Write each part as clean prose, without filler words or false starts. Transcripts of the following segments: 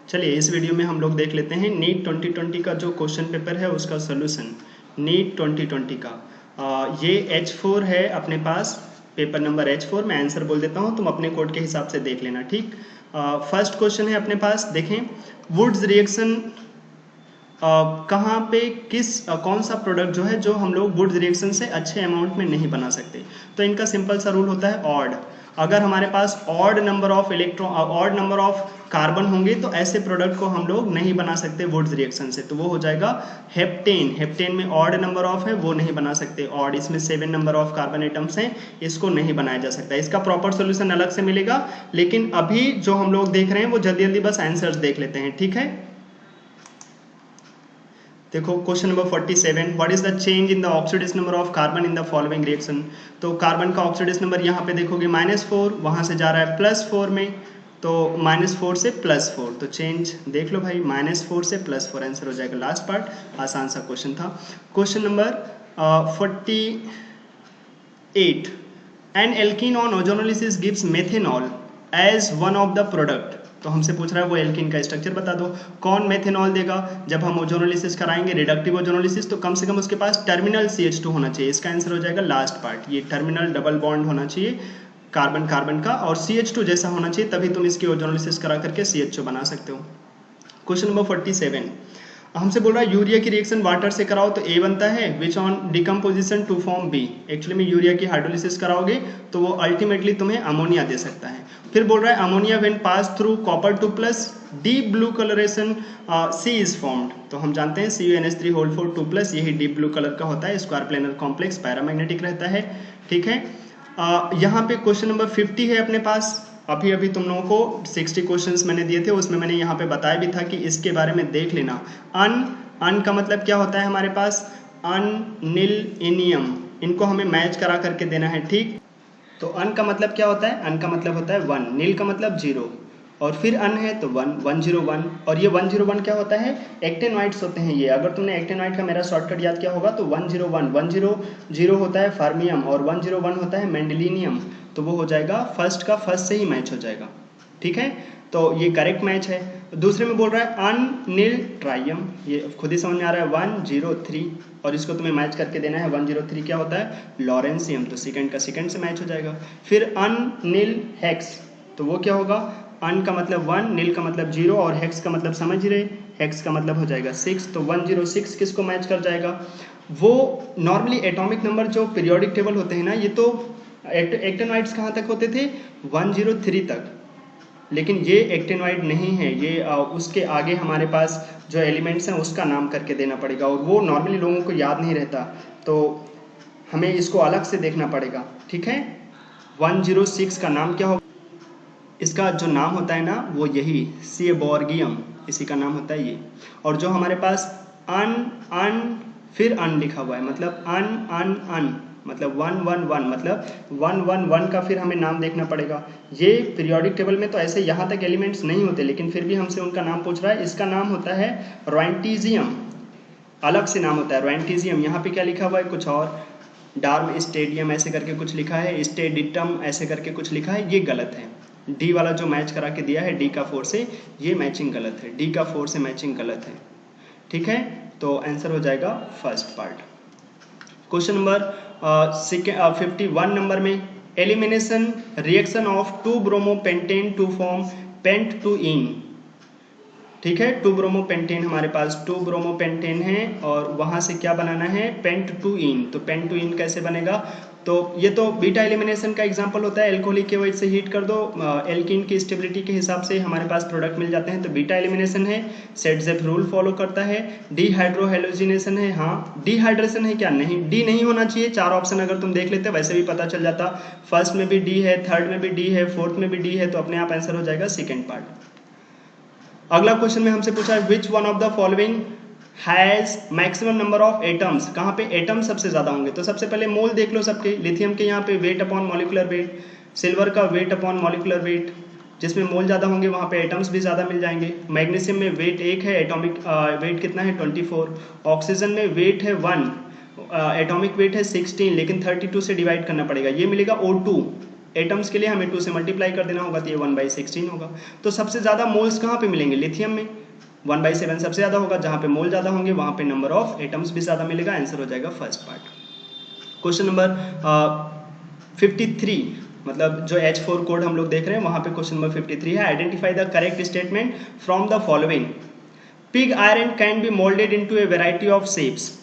चलिए इस वीडियो में हम लोग देख लेते हैं नीट 2020 का जो क्वेश्चन पेपर है उसका सोल्यूशन। नीट 2020 का ये H4 है अपने पास, पेपर नंबर H4। मैं आंसर बोल देता हूँ, तुम अपने कोड के हिसाब से देख लेना, ठीक। फर्स्ट क्वेश्चन है अपने पास, देखें वुड्स रिएक्शन कहाँ पे कौन सा प्रोडक्ट जो है जो हम लोग वुड्स रिएक्शन से अच्छे अमाउंट में नहीं बना सकते। तो इनका सिंपल सा रूल होता है ऑड। अगर हमारे पास odd number of electron odd number of carbon होंगे तो ऐसे प्रोडक्ट को हम लोग नहीं बना सकते वुड्स रिएक्शन से, तो वो हो जाएगा हेप्टेन। हेप्टेन में ऑड नंबर ऑफ है, वो नहीं बना सकते। ऑड इसमें 7 नंबर ऑफ कार्बन एटम्स हैं, इसको नहीं बनाया जा सकता। इसका प्रॉपर सोल्यूशन अलग से मिलेगा, लेकिन अभी जो हम लोग देख रहे हैं वो जल्दी जल्दी बस आंसर्स देख लेते हैं, ठीक है। देखो question number 47, what is the change in the oxidase number of carbon in the following reaction. तो कार्बन का ऑक्सीडेस नंबर यहाँ पे देखोगे -4, वहां से जा रहा है +4 में, तो -4 से +4, तो चेंज देख लो भाई, -4 से +4 आंसर हो जाएगा। लास्ट पार्ट आसान सा क्वेश्चन था। Question number 48, an alkene on ozonolysis gives methanol as one of the product. तो हमसे पूछ रहा है वो एल्कीन का स्ट्रक्चर बता दो। कौन मेथेनॉल देगा? जब हम ओजोनोलिसिस कराएंगे, रिडक्टिव ओजोनोलिसिस, तो कम से कम उसके पास टर्मिनल CH2 होना चाहिए। इसका आंसर हो जाएगा लास्ट पार्ट, ये टर्मिनल डबल बॉन्ड होना चाहिए कार्बन कार्बन का, और CH2 जैसा होना चाहिए, तभी तुम इसकी ओजोनोलिसिस करा करके CH2 बना सकते हो। क्वेश्चन नंबर 47, हमसे बोल रहा है यूरिया की रिएक्शन वाटर से कराओ तो A बनता है, which on decomposition to form B। Actually में यूरिया की हाइड्रोलिसिस कराओगे तो वो अल्टीमेटली तुम्हें अमोनिया दे सकता है। फिर बोल रहा है ammonia when pass through copper 2+ deep blue colouration C is formed. तो हम जानते हैं CuNH3 2+, यही डीप ब्लू कलर का होता है। स्क्वायर प्लेनर कॉम्प्लेक्स पैरामैग्नेटिक रहता है, ठीक है। यहाँ पे क्वेश्चन नंबर 50 है अपने पास। अभी अभी तुम लोगों को 60 क्वेश्चंस मैंने दिए थे, उसमें मैंने यहाँ पे बताया भी था कि इसके बारे में देख लेना। अन का मतलब क्या होता है हमारे पास? अनिलिनियम, इनको हमें मैच करा करके देना है, ठीक। तो अन का मतलब क्या होता है? अन का मतलब होता है 1, नील का मतलब 0, और फिर अन है तो 1, 101। और ये 101 क्या होता है? एक्टेनॉइड्स होते हैं ये। अगर तुमने एक्टेनॉइड का मेरा शॉर्टकट याद किया होगा तो 101, 100 होता है फार्मियम और 101 होता है मेंडेलिनियम, तो वो हो जाएगा फर्स्ट का फर्स्ट से ही मैच हो जाएगा, ठीक है। तो ये करेक्ट मैच है। दूसरे में बोल रहा है अनिल ट्राइयम, ये खुद ही समझ में आ रहा है 103, और इसको तुम्हें मैच करके देना है। 103 क्या होता है? लॉरेंसियम, तो सेकंड का सेकंड से मैच हो जाएगा। फिर अनिल हेक्स, तो वो क्या होगा? अन का मतलब 1, नील का मतलब 0, और हेक्स का मतलब समझ रहे, हेक्स का मतलब हो जाएगा 6, तो 106 किसको मैच कर जाएगा? वो नॉर्मली एटॉमिक नंबर जो पीरियोडिक टेबल होते हैं ना, ये तो एक्टेनॉइड्स कहाँ तक होते थे? 103 तक, लेकिन ये एक्टेनॉइड नहीं है, ये उसके आगे हमारे पास जो एलिमेंट्स हैं उसका नाम करके देना पड़ेगा, और वो नॉर्मली लोगों को याद नहीं रहता, तो हमें इसको अलग से देखना पड़ेगा, ठीक है। 106 का नाम क्या होगा? इसका जो नाम होता है ना वो यही सेबोर्गियम, इसी का नाम होता है ये। और जो हमारे पास अन फिर अन लिखा हुआ है, मतलब अन मतलब 111, मतलब 111 का फिर हमें नाम देखना पड़ेगा। ये पीरियोडिक टेबल में तो ऐसे यहाँ तक एलिमेंट्स नहीं होते, लेकिन फिर भी हमसे उनका नाम पूछ रहा है। इसका नाम होता है रॉन्टिजियम, अलग से नाम होता है रॉन्टिजियम। यहाँ पे क्या लिखा हुआ है? कुछ और, डार्म स्टेडियम ऐसे करके कुछ लिखा है, स्टेडिटम ऐसे करके कुछ लिखा है, ये गलत है। डी वाला जो मैच करा के दिया है D का 4 से, ये मैचिंग गलत है, D का 4 से मैचिंग गलत है, ठीक है। तो आंसर हो जाएगा first part. Question number 51 number में, elimination reaction of 2 bromopentane to form pent two ene, ठीक है। 2 ब्रोमोपेंटेन, हमारे पास 2 ब्रोमोपेंटेन है और वहां से क्या बनाना है? पेंट टू इन। तो पेंट टू इन कैसे बनेगा? तो ये तो बीटा एलिमिनेशन का एग्जांपल होता है। एल्कोहलिक के वजह से हीट कर दो, एल्कीन की स्टेबिलिटी के हिसाब से हमारे पास प्रोडक्ट मिल जाते हैं, तो बीटा एलिमिनेशन है। सेट-ज़ेप रूल फॉलो करता है। डिहाइड्रोहेलोजिनेशन है, हाँ। डिहाइड्रेशन है क्या? नहीं, डी नहीं होना चाहिए। 4 ऑप्शन अगर तुम देख लेते वैसे भी पता चल जाता। फर्स्ट में भी डी है, थर्ड में भी डी है, फोर्थ में भी डी है, तो अपने आप आंसर हो जाएगा सेकेंड पार्ट। अगला क्वेश्चन में हमसे पूछा है which one of the following has maximum number of atoms. कहाँ पे एटम सबसे ज्यादा होंगे? तो सबसे पहले मोल देख लो सबके। लिथियम के यहाँ पे weight upon molecular weight, silver का वेट अपॉन मॉलिकुलर वेट, जिसमें मोल ज्यादा होंगे वहाँ पे एटम्स भी ज्यादा मिल जाएंगे। मैग्नीशियम में वेट 1 है, एटॉमिक वेट कितना है? 24। ऑक्सीजन में वेट है 1, एटॉमिक वेट है 16, लेकिन 32 से डिवाइड करना पड़ेगा, ये मिलेगा O2। एटम्स के लिए हमें 2 से मल्टीप्लाई कर देना होगा तो ये 1/16 होगा। तो सबसे ज़्यादा मोल्स कहाँ पे मिलेंगे? लिथियम में 1/7 सबसे ज़्यादा होगा, जहाँ पे मोल ज़्यादा होंगे वहाँ पे नंबर ऑफ एटम्स भी ज़्यादा मिलेगा। आंसर हो जाएगा फर्स्ट पार्ट। क्वेश्चन नंबर 53, मतलब जो H4 कोड हम लोग देख रहे हैं वहाँ पे क्वेश्चन नंबर 53 है। Identify the correct statement from the following. Pig iron can be moulded into A variety of shapes.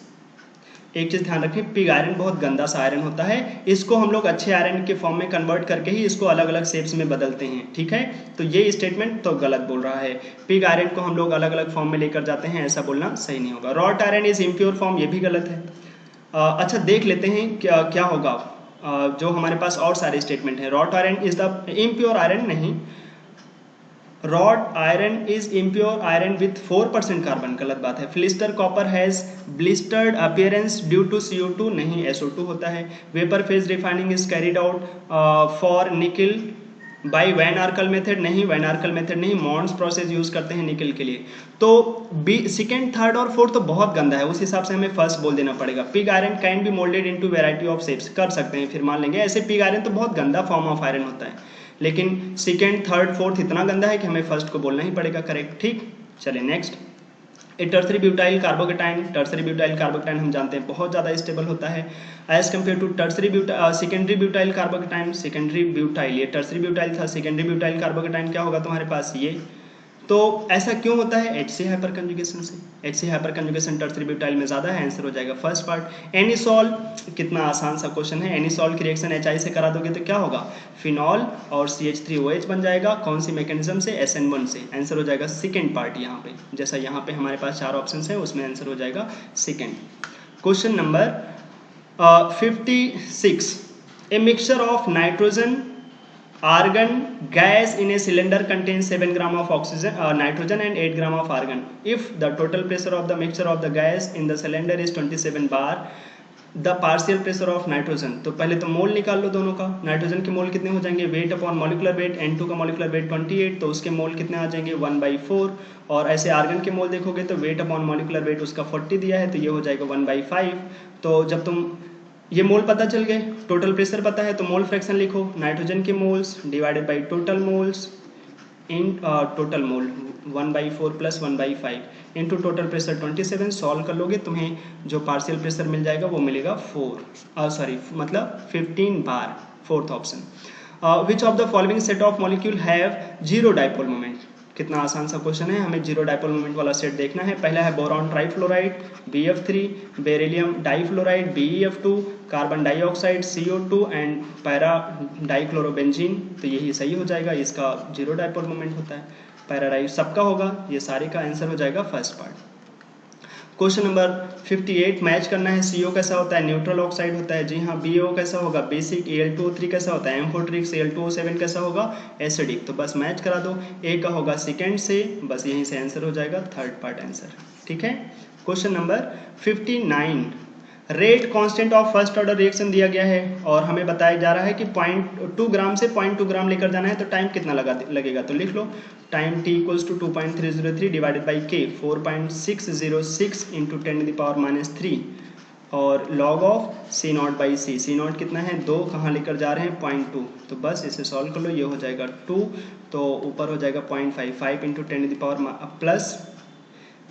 एक चीज ध्यान रखें, पिग आयरन बहुत गंदा सा आयरन होता है, इसको हम लोग अच्छे आयरन के फॉर्म में कन्वर्ट करके ही इसको अलग अलग शेप्स में बदलते हैं, ठीक है। तो ये स्टेटमेंट तो गलत बोल रहा है, पिग आयरन को हम लोग अलग अलग फॉर्म में लेकर जाते हैं, ऐसा बोलना सही नहीं होगा। Rot iron is impure form, ये भी गलत है। अच्छा देख लेते हैं क्या होगा। जो हमारे पास और सारे स्टेटमेंट है, wrought iron is the impure iron, नहीं। Wrought iron is impure iron with 4% carbon, गलत बात है। Blister copper has blistered appearance due to CO2, नहीं, SO2 होता है। Vapour phase refining is carried out for nickel by Van Arkel method, नहीं, Van Arkel method नहीं, Mond process use करते हैं निकल के लिए। तो सेकेंड, थर्ड और फोर्थ तो बहुत गंदा है, उस हिसाब से हमें फर्स्ट बोल देना पड़ेगा। Pig iron can be moulded into variety of shapes, कर सकते हैं, फिर मान लेंगे। ऐसे पिग आयरन तो बहुत गंदा फॉर्म ऑफ आयरन होता है, लेकिन सेकेंड, थर्ड, फोर्थ इतना गंदा है कि हमें फर्स्ट को बोलना ही पड़ेगा करेक्ट, ठीक। चलिए next, tertiary butyl carbocation. Tertiary butyl carbocation हम जानते हैं बहुत ज़्यादा स्टेबल होता है as compare to secondary butyl carbocation. Secondary butyl, ये टर्सरी ब्यूटाइल था, सेकेंडरी ब्यूटाइल कार्बोकेटाइन क्या होगा तुम्हारे पास ये। तो ऐसा क्यों होता है? HC हाइपर कंजुगेशन से। HC hyper conjugation tertiary butyl में ज़्यादा है, आंसर हो जाएगा फर्स्ट पार्ट। एनिसॉल, कितना आसान सा क्वेश्चन है। एनिसॉल की रिएक्शन HI से करा दोगे तो क्या होगा? फिनॉल और CH3OH बन जाएगा। कौन सी मैकेनिज्म से? SN1 से। आंसर हो जाएगा सेकेंड पार्ट यहाँ पे, जैसा यहाँ पे हमारे पास 4 ऑप्शन है, उसमें आंसर हो जाएगा second. Question number 56, a mixture of nitrogen argon gas in a cylinder contains 7 gram of oxygen nitrogen and 8 gram of argon. If the total pressure of the mixture of the gas in the cylinder is 27 bar, the partial pressure of nitrogen, तो पहले तो मोल निकाल लो दोनों का। Nitrogen के मोल कितने हो जाएंगे? Weight upon molecular weight, N2 का मॉलिक्यूलर वेट 28, तो उसके मोल कितने आ जाएंगे? 1/4। और ऐसे आर्गन के मोल देखोगे तो वेट अपॉन मॉलिक्यूलर वेट उसका 40 दिया है, तो ये हो जाएगा 1/5। तो जब तुम ये मोल पता चल गए, टोटल प्रेशर पता है, तो मोल फ्रैक्शन लिखो, नाइट्रोजन के moles divided by total moles in total mole 1/4 plus 1/5 into total pressure 27। Solve कर लोगे तुम्हें जो पार्शियल प्रेशर मिल जाएगा वो मिलेगा 15 बार, fourth option. Which of the following set of molecule have zero dipole moment. कितना आसान सा क्वेश्चन है, हमें जीरो डाइपोल मोमेंट वाला सेट देखना है। पहला है boron trifluoride BF3, beryllium difluoride BeF2, carbon dioxide CO2 and para dichlorobenzene. तो यही सही हो जाएगा, इसका जीरो डाइपोल मोमेंट होता है। पैरा डाइ सबका होगा, ये सारे का आंसर हो जाएगा first part. Question number 58, match करना है। CO कैसा होता है? न्यूट्रल ऑक्साइड होता है, जी हाँ। BO कैसा होगा? बेसिक। Al2O3 कैसा होता है? एम्फोट्रिक। Al2O7 कैसा होगा? एसिडिक। तो बस मैच करा दो, A का होगा सेकेंड से, बस यहीं से आंसर हो जाएगा थर्ड पार्ट आंसर, ठीक है। Question number 59, rate constant of first order reaction दिया गया है और हमें बताया जा रहा है कि 0.2 ग्राम से 0.2 ग्राम लेकर जाना है, तो टाइम कितना लगेगा? तो लिख लो, time T = 2.303 divided by K 4.606 into 10⁻³ और लॉग ऑफ C0/C। C0 कितना है? 2, कहाँ लेकर जा रहे हैं? 0.2, तो बस इसे सॉल्व कर लो, ये हो जाएगा 2, तो ऊपर हो जाएगा 0.55 इंटू 10 प्लस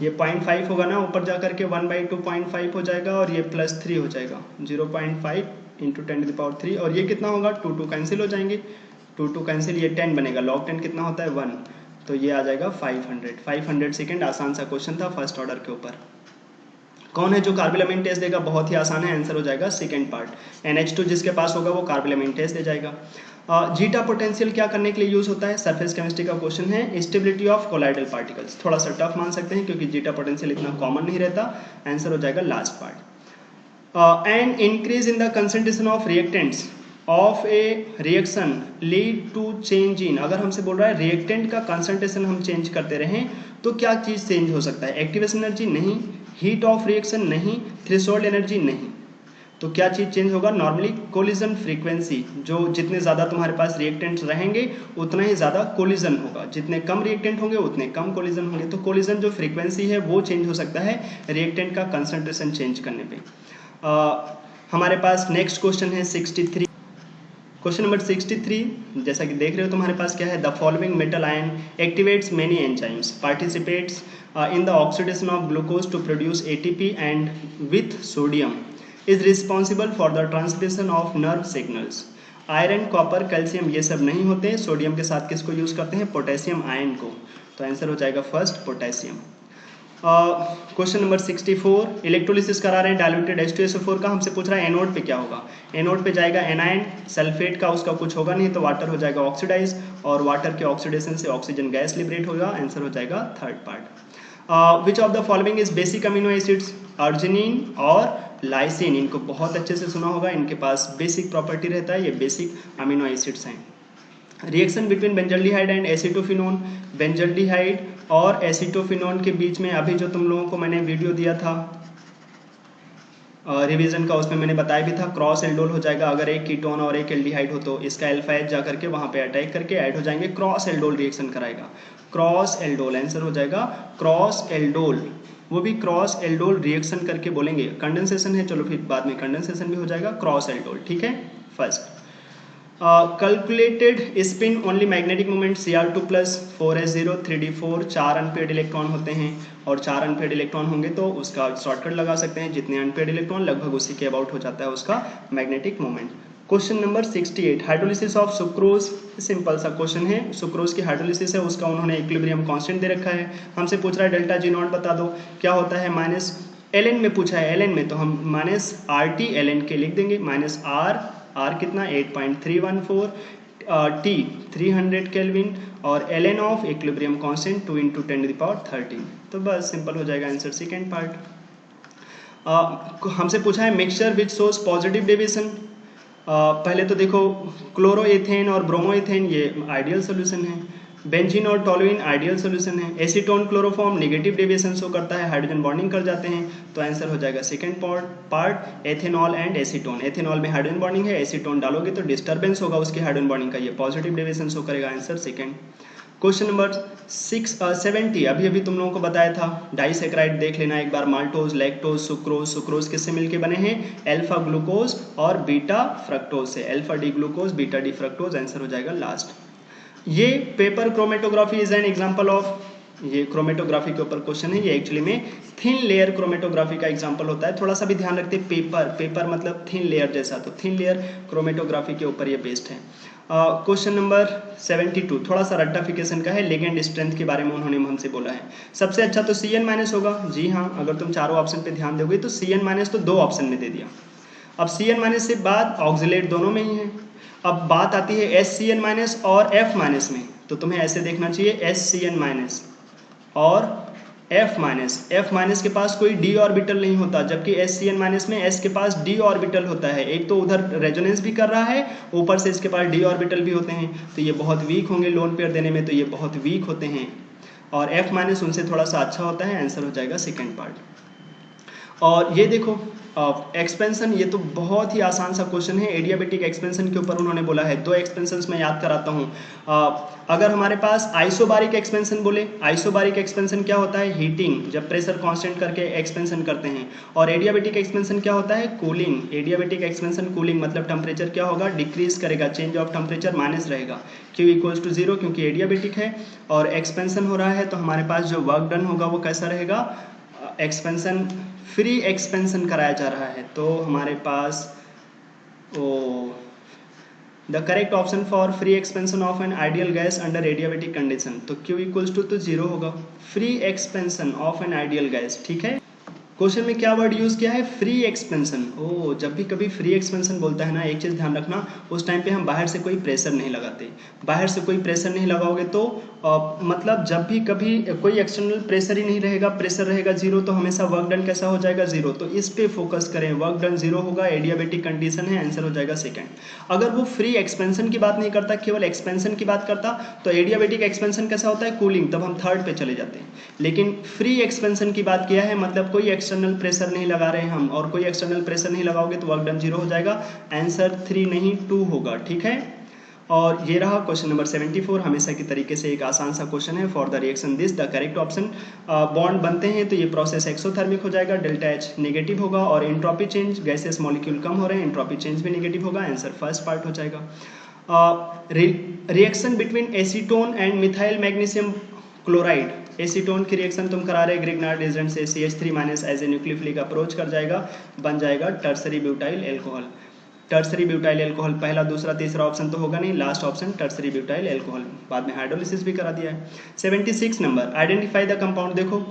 ये 0.5 होगा ना, ऊपर जा करके 1/2 0.5 हो जाएगा और ये +3 हो जाएगा 0.5 इंटू 10⁻³ और ये कितना होगा? 2 कैंसिल हो जाएंगे, 2 कैंसिल, ये 10 बनेगा, log 10 कितना होता है? 1, तो ये आ जाएगा 500 सेकेंड। आसान सा क्वेश्चन था फर्स्ट ऑर्डर के ऊपर। कौन है जो कार्बोलेमेंट टेस्ट देगा? बहुत ही आसान है, आंसर हो जाएगा सेकेंड पार्ट। NH2 जिसके पास होगा वो कार्बोलेमेंट टेस्ट दे जाएगा। जीटा पोटेंशियल क्या करने के लिए यूज होता है? सरफेस केमिस्ट्री का क्वेश्चन है। स्टेबिलिटी ऑफ कोलाइडल पार्टिकल्स, थोड़ा सा टफ मान सकते हैं क्योंकि जीटा पोटेंशियल इतना कॉमन नहीं रहता, आंसर हो जाएगा last part. And increase in the concentration of reactants of a reaction lead to change in. अगर हमसे बोल रहा है रिएक्टेंट का कंसंट्रेशन हम चेंज करते रहें तो क्या चीज चेंज हो सकता है? एक्टिवेशन एनर्जी नहीं, हीट ऑफ रिएक्शन नहीं, थ्रेशोल्ड एनर्जी नहीं, तो क्या चीज चेंज होगा? नॉर्मली कोलिजन फ्रीक्वेंसी, जो जितने ज्यादा तुम्हारे पास रिएक्टेंट्स रहेंगे उतना ही ज्यादा कोलिजन होगा, जितने कम रिएक्टेंट होंगे उतने कम कोलिजन होंगे। तो कोलिजन जो फ्रीक्वेंसी है वो चेंज हो सकता है रिएक्टेंट का कंसंट्रेशन चेंज करने पे। हमारे पास नेक्स्ट क्वेश्चन है 63। क्वेश्चन नंबर 63, जैसा कि देख रहे हो तुम्हारे पास क्या है, the following metal ion activates many enzymes, participates in the oxidation of glucose to produce ATP and with sodium is responsible for the transmission of nerve signals. Iron, copper, calcium ये सब नहीं होते। सोडियम के साथ किसको use करते हैं, potassium ion को। तो आंसर हो जाएगा first potassium. Question number 64, electrolysis करा रहे हैं डाइल्यूटेड H2SO4 का, हमसे पूछ रहा है एनोड पे क्या होगा। एनोड पे जाएगा एनायन, सल्फेट का उसका कुछ होगा नहीं, तो वाटर हो जाएगा ऑक्सीडाइज, और वाटर के ऑक्सीडेशन से ऑक्सीजन गैस लिबरेट होगा। आंसर हो जाएगा third part. Which of the following is basic amino acids, arginine और लाइसिन, इनको बहुत अच्छे से सुना होगा, इनके पास बेसिक प्रॉपर्टी रहता है, ये बेसिक अमीनो एसिड्स हैं। Reaction between benzaldehyde and acetophenone, benzaldehyde और एसिटोफिनोन के बीच में अभी जो तुम लोगों को मैंने वीडियो दिया था रिवीजन का, उसमें मैंने बताया भी था, क्रॉस एल्डोल हो जाएगा। अगर एक कीटोन और एक एल्डिहाइड हो तो इसका अल्फा एच जा करके वहाँ पे अटैक करके ऐड हो जाएंगे, क्रॉस एल्डोल रिएक्शन कराएगा। क्रॉस एल्डोल आंसर हो जाएगा क्रॉस एल्डोल, वो भी क्रॉस एल्डोल रिएक्शन करके बोलेंगे। कंडेंसेशन है, चलो फिर बाद में कंडेंसेशन भी हो जाएगा, क्रॉस एल्डोल, ठीक है। First calculated spin only magnetic moment Cr2+, 4s0, 3d4, 4 unpaired electron होते हैं, और 4 अनपेयर्ड इलेक्ट्रॉन होंगे तो उसका शॉर्टकट लगा सकते हैं, जितने अनपेयर्ड इलेक्ट्रॉन लगभग उसी के अबाउट हो जाता है उसका magnetic moment. Question number 68, hydrolysis of sucrose, simple सा क्वेश्चन है, सुक्रोज की हाइड्रोलिसिस है, उसका उन्होंने इक्विलिब्रियम कांस्टेंट दे रखा है। हमसे पूछ रहा है डेल्टा जी नॉट बता दो, क्या होता है, माइनस ln में पूछा है, ln में तो हम माइनस RT ln के लिख देंगे, माइनस R कितना 8.314, T 300 केल्विन, और ln ऑफ इक्विलिब्रियम कांस्टेंट 2 × 10⁻13। तो बस सिंपल हो जाएगा आंसर सेकेंड पार्ट। हमसे पूछा है mixture which shows positive deviation. पहले तो देखो क्लोरोएथेन और ब्रोमोएथेन ये आइडियल सोल्यूशन है, बेंजीन और टोलुइन आइडियल सोल्यूशन है, acetone chloroform negative deviation show करता है, हाइड्रोजन बॉन्डिंग कर जाते हैं, तो आंसर हो जाएगा second part ethanol and acetone. Ethanol में हाइड्रोजन बॉन्डिंग है, एसीटोन डालोगे तो डिस्टर्बेंस होगा उसकी हाइड्रोजन बॉन्डिंग का, ये पॉजिटिव डेविएशन शो करेगा, आंसर सेकंड। क्वेश्चन नंबर 70, अभी तुम लोगों को बताया था, डाइसेक्राइड देख लेना एक बार, माल्टोज, लैक्टोज, सुक्रोज, सुक्रोज किससे मिलके बने हैं, अल्फा ग्लूकोज और बीटा फ्रक्टोज से, alpha D glucose beta D fructose, answer हो जाएगा लास्ट। ये paper chromatography is an example of, ये क्रोमेटोग्राफी के ऊपर क्वेश्चन है, ये एक्चुअली में थिन लेयर क्रोमेटोग्राफी का एग्जांपल होता है, थोड़ा सा भी ध्यान रखते, पेपर मतलब थिन लेयर जैसा, तो थिन लेयर क्रोमेटोग्राफी के ऊपर ये बेस्ड है। क्वेश्चन नंबर 72 थोड़ा सा रट्टाफिकेशन का है, लिगेंड स्ट्रेंथ के बारे में उन्होंने हमसे बोला है। सबसे अच्छा तो Cn- होगा, जी हाँ, अगर तुम चारों ऑप्शन पे ध्यान दोगे तो Cn- तो 2 ऑप्शन में दे दिया। अब Cn- से बाद ऑक्सिलेट दोनों में ही है। अब बात आती है SCn- और F- में, तो तुम्हें ऐसे देखना चाहिए SCn- और F- के पास कोई d ऑर्बिटल नहीं होता, जबकि SCn- में S के पास d ऑर्बिटल होता है। एक तो उधर रेजोनेंस भी कर रहा है, ऊपर से इसके पास d ऑर्बिटल भी होते हैं, तो ये बहुत वीक होंगे लोन पेयर देने में, तो ये बहुत वीक होते हैं, और F- उनसे थोड़ा सा अच्छा होता है, आंसर हो जाएगा सेकेंड पार्ट। और ये देखो एक्सपेंशन, ये तो बहुत ही आसान सा क्वेश्चन है, एडियाबेटिक एक्सपेंशन के ऊपर उन्होंने बोला है। 2 एक्सपेंशन मैं याद कराता हूँ। अगर हमारे पास आइसोबारिक एक्सपेंशन बोले, आइसोबारिक एक्सपेंशन क्या होता है, हीटिंग, जब प्रेशर कांस्टेंट करके एक्सपेंशन करते हैं, और एडियाबेटिक एक्सपेंशन क्या होता है, कूलिंग। एडियाबेटिक एक्सपेंशन कूलिंग मतलब टेम्परेचर क्या होगा, डिक्रीज करेगा, चेंज ऑफ टेम्परेचर माइनस रहेगा, Q = 0 क्योंकि एडियाबेटिक है और एक्सपेंशन हो रहा है, तो हमारे पास जो वर्क डन होगा वो कैसा रहेगा, एक्सपेंशन, फ्री एक्सपेंशन कराया जा रहा है, तो हमारे पास the correct option for free expansion of an ideal gas under adiabatic condition, तो Q = तो 0 होगा, free expansion of an ideal gas, ठीक है। क्वेश्चन में क्या वर्ड यूज किया है, फ्री एक्सपेंशन। जब भी कभी फ्री एक्सपेंशन बोलता है ना, एक चीज ध्यान रखना, उस टाइम पे हम बाहर से कोई प्रेशर नहीं लगाते। बाहर से कोई प्रेशर नहीं लगाओगे तो मतलब जब भी कभी कोई एक्सटर्नल प्रेशर ही नहीं रहेगा, प्रेशर रहेगा 0, तो हमेशा वर्क डन कैसा हो जाएगा, 0। तो इस पे फोकस करें, वर्क डन 0 होगा, एडियाबेटिक कंडीशन है, आंसर हो जाएगा सेकेंड। अगर वो फ्री एक्सपेंशन की बात नहीं करता, केवल एक्सपेंशन की बात करता, तो एडियाबेटिक एक्सपेंशन कैसा होता है, कूलिंग, तब हम थर्ड पे चले जाते हैं। लेकिन फ्री एक्सपेंशन की बात किया है, मतलब कोई एक्सटर्नल प्रेशर नहीं लगा रहे हैं हम, और कोई एक्सटर्नल प्रेशर नहीं लगाओगे तो वर्क डन 0 हो जाएगा, आंसर 3 नहीं 2 होगा, ठीक है। और ये रहा क्वेश्चन नंबर 74। हमेशा की तरीके से एक आसान सा क्वेश्चन है। For the reaction this the correct option, bond बनते हैं तो ये प्रोसेस एक्सोथर्मिक हो जाएगा, डेल्टा एच नेगेटिव होगा, और एंट्रोपी चेंज, गैसेस मॉलिक्यूल कम हो रहे हैं, एंट्रोपी चेंज भी नेगेटिव होगा। आंसर फर्स्ट पार्ट हो जाएगा। Reaction between acetone and methyl magnesium chloride, acetone की रिएक्शन तुम करा रहे ग्रिग्नार्ड एजेंट से, CH3- as a nucleophilic approach कर जाएगा, बन जाएगा tertiary butyl alcohol. Tertiary butyl alcohol, पहला दूसरा तीसरा ऑप्शन तो होगा नहीं, last option tertiary butyl alcohol. बाद में हाइड्रोलिसिस भी करा दिया है। 76 नंबर, आइडेंटिफाई द कंपाउंड। देखो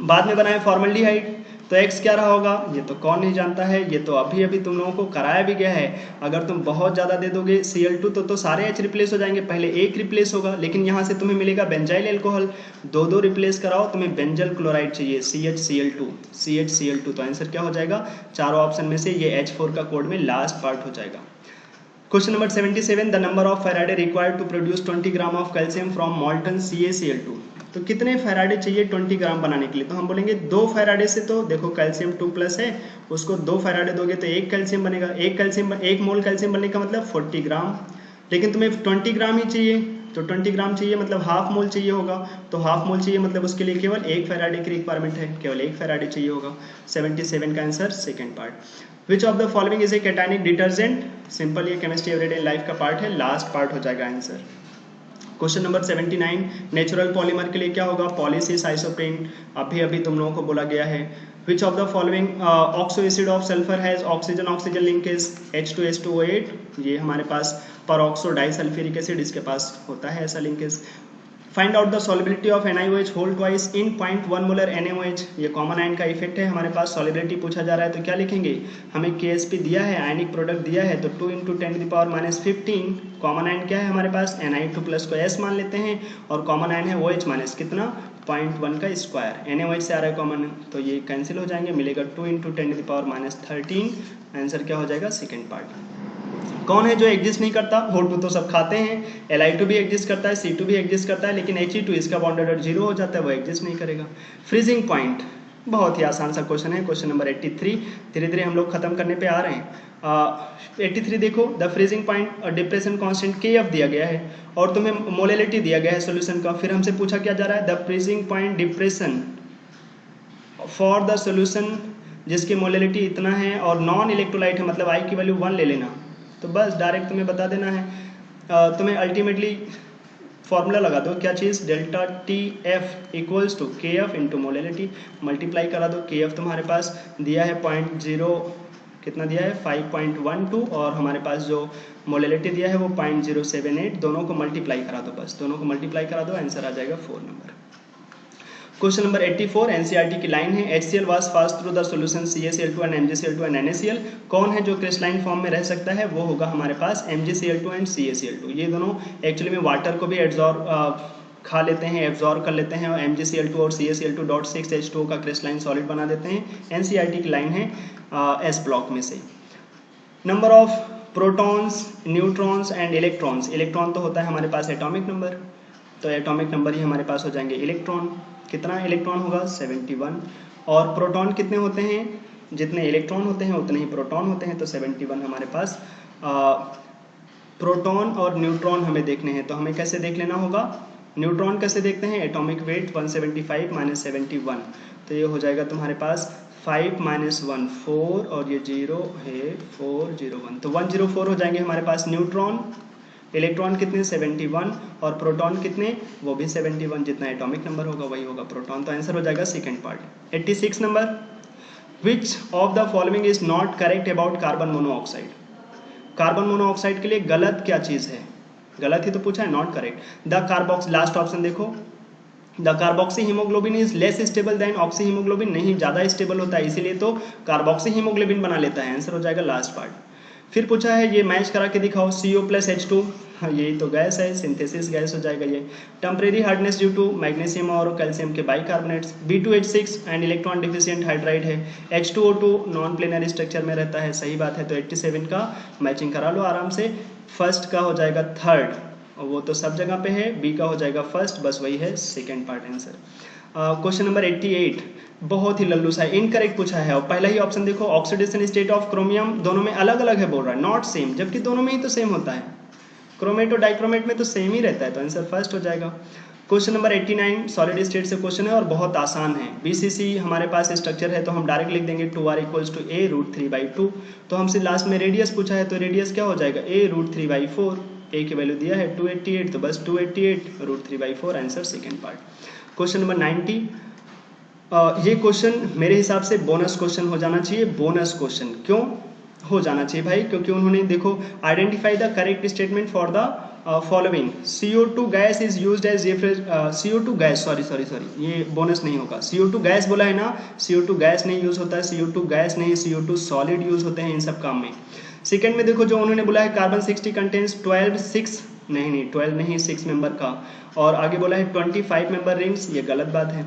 बाद में बनाए फॉर्मल्डिहाइड, तो एक्स क्या रहा होगा, ये तो कौन नहीं जानता है, ये तो अभी अभी तुम लोगों को कराया भी गया है। अगर तुम बहुत ज़्यादा दे दोगे Cl2 तो सारे H रिप्लेस हो जाएंगे, पहले एक रिप्लेस होगा, लेकिन यहाँ से तुम्हें मिलेगा बेंजाइल एल्कोहल, दो रिप्लेस कराओ, तुम्हें बेंजल क्लोराइड चाहिए, CHCl2। तो आंसर क्या हो जाएगा, चारों ऑप्शन में से ये H4 का कोड में लास्ट पार्ट हो जाएगा। Question number 77, the number of faraday required to produce 20 gram of calcium from molten CaCl2। तो कितने फैराडे चाहिए 20 ग्राम बनाने के लिए, तो हम बोलेंगे 2 फैराडे से, तो देखो कैल्शियम 2+ है, उसको 2 फैराडे दोगे तो 1 कैल्शियम बनेगा, 1 मोल कैल्शियम बनने का मतलब 40 ग्राम, लेकिन तुम्हें 20 ग्राम ही चाहिए, तो 20 ग्राम चाहिए मतलब हाफ मोल चाहिए होगा, तो हाफ मोल चाहिए मतलब उसके लिए केवल 1 फैराडे की रिक्वायरमेंट है, केवल 1 फैराडे चाहिए होगा। 77 का answer second part. Which of the following is a cationic detergent, simple ये केमिस्ट्री एवरीडे लाइफ का पार्ट है, लास्ट पार्ट हो जाएगा answer. Question number 79, natural polymer के लिए क्या होगा, पॉलीसिस आइसोप्रीन, अभी तुम लोगों को बोला गया है। विच of the following oxo acid of sulphur has oxygen oxygen linkage, H2S2O8, ये हमारे पास परऑक्सो डाइसल्फ्यूरिक एसिड, इसके पास होता है ऐसा linkage. Find out the solubility of NiOH whole twice in 0.1 molar NaOH, ये कॉमन आयन का इफेक्ट है, हमारे पास सॉलिबिलिटी पूछा जा रहा है तो क्या लिखेंगे, हमें KSP दिया है, आयनिक प्रोडक्ट दिया है, तो 2 × 10⁻⁻15, कॉमन आयन क्या है हमारे पास, Ni2+ को S मान लेते हैं, और कॉमन आयन है OH माइनस कितना 0.1 का स्क्वायर, NaOH से आ रहा है कॉमन, तो ये कैंसिल हो जाएंगे, मिलेगा 2 × 10⁻13, आंसर क्या हो जाएगा सेकेंड पार्ट। कौन है जो एग्जिस्ट नहीं करता, O2 तो सब खाते हैं, Li2 भी एग्जिस्ट करता है, C2 भी एग्जिस्ट करता है, लेकिन He2 इसका बॉन्ड ऑर्डर 0 हो जाता है, वो एग्जिस्ट नहीं करेगा। फ्रीजिंग पॉइंट, बहुत ही आसान सा क्वेश्चन है, क्वेश्चन नंबर 83, धीरे धीरे हम लोग खत्म करने पे आ रहे हैं। 83 देखो, द फ्रीजिंग पॉइंट और डिप्रेशन कांस्टेंट Kf दिया गया है, और तुम्हें मोलेलिटी दिया गया है सोल्यूशन का, फिर हमसे पूछा क्या जा रहा है, the freezing point depression for the solution जिसकी मोलेलिटी इतना है और नॉन इलेक्ट्रोलाइट है, मतलब I की वैल्यू 1 ले लेना, तो बस डायरेक्ट तुम्हें बता देना है। तुम्हें अल्टीमेटली फॉर्मूला लगा दो, क्या चीज़, delta TF equals to KF into molality, multiply करा दो, KF तुम्हारे पास दिया है 0.0 कितना दिया है 5.12, और हमारे पास जो मोलेलिटी दिया है वो 0.078, दोनों को मल्टीप्लाई करा दो, बस दोनों को मल्टीप्लाई करा दो, आंसर आ जाएगा 4 नंबर। क्वेश्चन नंबर 84, NCERT की लाइन है, HCl was pass through the solution CaCl2 and MgCl2 and NaCl, कौन है जो क्रिस्टलाइन फॉर्म में रह सकता है, वो होगा हमारे पास MgCl2 एंड CaCl2। ये दोनों एक्चुअली में वाटर को भी खा लेते हैं, एब्जॉर्ब कर लेते हैं, और MgCl2 और CaCl2.6H2O का क्रिस्टलाइन सॉलिड बना देते हैं। NCERT की लाइन है S ब्लॉक में से। Number of protons, neutrons and electrons, electron तो होता है हमारे पास एटॉमिक नंबर, तो एटॉमिक नंबर ही हमारे पास हो जाएंगे इलेक्ट्रॉन, कितना इलेक्ट्रॉन होगा 71, और प्रोटॉन कितने होते हैं, जितने इलेक्ट्रॉन होते हैं उतने ही प्रोटॉन होते हैं, तो 71 हमारे पास। प्रोटॉन और न्यूट्रॉन हमें देखने हैं, तो हमें कैसे देख लेना होगा, न्यूट्रॉन कैसे देखते हैं, एटॉमिक वेट 175 - 71, तो ये हो जाएगा तुम्हारे पास 5 - 1 4, और ये 0 है 401, तो 104 हो जाएंगे हमारे पास न्यूट्रॉन। इलेक्ट्रॉन कितने 71, और प्रोटॉन कितने, वो भी 71, जितना एटॉमिक नंबर होगा वही होगा प्रोटॉन, तो आंसर हो जाएगा second part. 86 number, which of the following is not correct about carbon monoxide, carbon monoxide के लिए गलत क्या चीज़ है, गलत ही तो पूछा है, not correct. The carboxy, last option देखो, the carboxyhaemoglobin is less stable than oxyhaemoglobin, नहीं ज़्यादा स्टेबल होता है, इसीलिए तो कार्बोक्सी हीमोग्लोबिन बना लेता है, आंसर हो जाएगा लास्ट पार्ट। फिर पूछा है ये मैच करा के दिखाओ, CO+H2, यही तो गैस है, सिंथेसिस गैस हो जाएगा ये। Temporary hardness due to magnesium और कैल्शियम के bicarbonates, B2H6 and electron deficient hydride है, H2O2 नॉन प्लेनर स्ट्रक्चर में रहता है, सही बात है, तो 87 का मैचिंग करा लो आराम से। फर्स्ट का हो जाएगा थर्ड, और वो तो सब जगह पे है, बी का हो जाएगा फर्स्ट, बस वही है second part answer. Question number 88, बहुत ही लल्लू सा इनकरेक्ट पूछा है, और पहला ही ऑप्शन देखो, ऑक्सीडेशन स्टेट ऑफ क्रोमियम दोनों में अलग अलग है बोल रहा है, नॉट सेम, जबकि दोनों में ही तो सेम होता है, क्रोमेट और डाइक्रोमेट में तो सेम ही रहता है, तो आंसर फर्स्ट हो जाएगा। क्वेश्चन नंबर 89 सॉलिड स्टेट से क्वेश्चन है और बहुत आसान है। बीसीसी हमारे पास स्ट्रक्चर है तो हम डायरेक्ट लिख देंगे 2r equals to a root 3/2। तो हमसे लास्ट में रेडियस पूछा है तो रेडियस क्या हो जाएगा a रूट 3/4। a की वैल्यू दिया है 288 तो बस 288 root 3/4 answer second part. Question number 90 ये क्वेश्चन मेरे हिसाब से बोनस क्वेश्चन हो जाना चाहिए। बोनस क्वेश्चन क्यों हो जाना चाहिए भाई? क्योंकि उन्होंने देखो identify the correct statement for the following. CO2 gas is used as CO2 gas sorry ये बोनस नहीं होगा। CO2 गैस बोला है ना, CO2 गैस नहीं यूज होता है, CO2 गैस नहीं, CO2 सॉलिड यूज होते हैं इन सब काम में। सेकेंड में देखो जो उन्होंने बोला है कार्बन 60 कंटेन्स 12 नहीं 6 मेंबर का, और आगे बोला है 25 मेंबर रिंग्स, ये गलत बात है।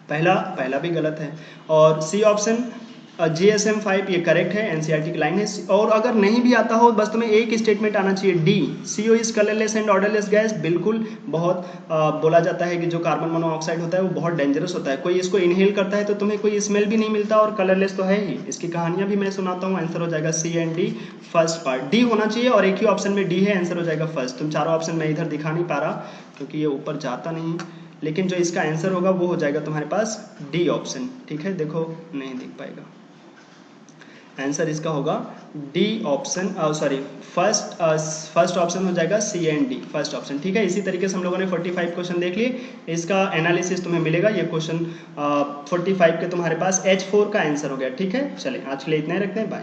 पहला भी गलत है। और सी ऑप्शन GSM 5 ये करेक्ट है, एनसीईआरटी की लाइन है। और अगर नहीं भी आता हो बस तुम्हें एक स्टेटमेंट आना चाहिए D, CO is colourless and odourless gas. बिल्कुल बहुत बोला जाता है कि जो कार्बन मोनोऑक्साइड होता है वो बहुत डेंजरस होता है, कोई इसको इनहेल करता है तो तुम्हें कोई स्मेल भी नहीं मिलता, और कलरलेस तो है ही। इसकी कहानियां भी मैं सुनाता हूँ। आंसर हो जाएगा C and D first part. D होना चाहिए और एक ही ऑप्शन में डी है, आंसर हो जाएगा फर्स्ट। तुम चारों ऑप्शन मैं इधर दिखा नहीं पा रहा क्योंकि ये ऊपर जाता नहीं, लेकिन जो इसका आंसर होगा वो हो जाएगा तुम्हारे पास डी ऑप्शन। ठीक है, देखो नहीं दिख पाएगा, आंसर इसका होगा D option, sorry first option हो जाएगा C and D first option. ठीक है, इसी तरीके से हम लोगों ने 45 क्वेश्चन देख लिए, इसका एनालिसिस तुम्हें मिलेगा। ये क्वेश्चन 45 के तुम्हारे पास H4 का आंसर हो गया। ठीक है, चले आज के लिए इतना ही रखते हैं, बाय।